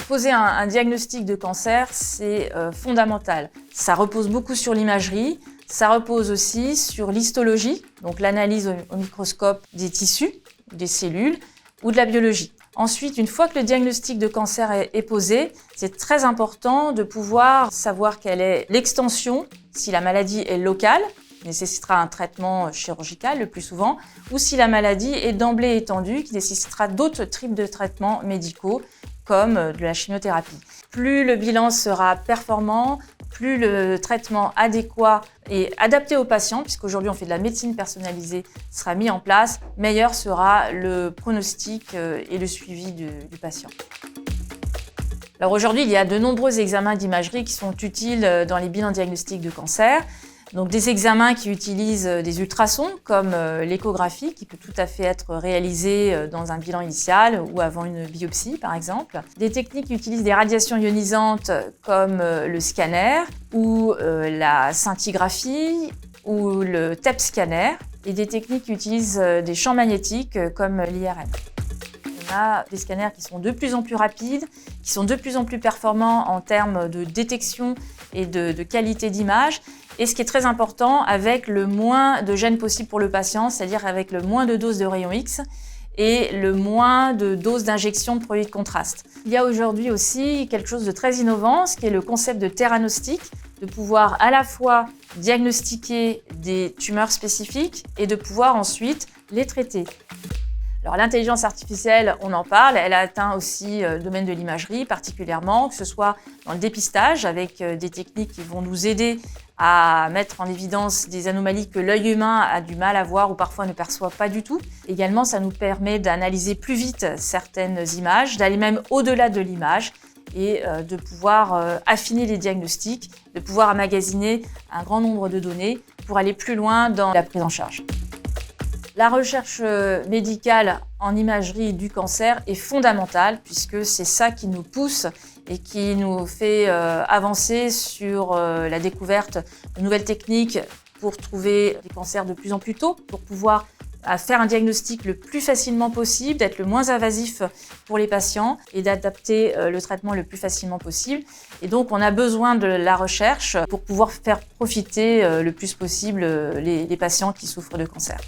Poser un diagnostic de cancer, c'est fondamental. Ça repose beaucoup sur l'imagerie, ça repose aussi sur l'histologie, donc l'analyse au microscope des tissus, des cellules ou de la biologie. Ensuite, une fois que le diagnostic de cancer est posé, c'est très important de pouvoir savoir quelle est l'extension, si la maladie est locale, qui nécessitera un traitement chirurgical le plus souvent, ou si la maladie est d'emblée étendue, qui nécessitera d'autres types de traitements médicaux, comme de la chimiothérapie. Plus le bilan sera performant, plus le traitement adéquat et adapté aux patients, puisqu'aujourd'hui on fait de la médecine personnalisée, sera mis en place, meilleur sera le pronostic et le suivi du patient. Alors aujourd'hui, il y a de nombreux examens d'imagerie qui sont utiles dans les bilans diagnostiques de cancer. Donc des examens qui utilisent des ultrasons comme l'échographie qui peut tout à fait être réalisée dans un bilan initial ou avant une biopsie par exemple. Des techniques qui utilisent des radiations ionisantes comme le scanner ou la scintigraphie ou le TEP scanner et des techniques qui utilisent des champs magnétiques comme l'IRM. On a des scanners qui sont de plus en plus rapides, qui sont de plus en plus performants en termes de détection et de qualité d'image. Et ce qui est très important, avec le moins de gêne possible pour le patient, c'est-à-dire avec le moins de doses de rayons X et le moins de doses d'injection de produits de contraste. Il y a aujourd'hui aussi quelque chose de très innovant, ce qui est le concept de theranostic, de pouvoir à la fois diagnostiquer des tumeurs spécifiques et de pouvoir ensuite les traiter. Alors l'intelligence artificielle, on en parle, elle a atteint aussi le domaine de l'imagerie particulièrement, que ce soit dans le dépistage avec des techniques qui vont nous aider à mettre en évidence des anomalies que l'œil humain a du mal à voir ou parfois ne perçoit pas du tout. Également, ça nous permet d'analyser plus vite certaines images, d'aller même au-delà de l'image et de pouvoir affiner les diagnostics, de pouvoir emmagasiner un grand nombre de données pour aller plus loin dans la prise en charge. La recherche médicale en imagerie du cancer est fondamentale puisque c'est ça qui nous pousse et qui nous fait avancer sur la découverte de nouvelles techniques pour trouver des cancers de plus en plus tôt, pour pouvoir faire un diagnostic le plus facilement possible, d'être le moins invasif pour les patients et d'adapter le traitement le plus facilement possible. Et donc on a besoin de la recherche pour pouvoir faire profiter le plus possible les patients qui souffrent de cancer.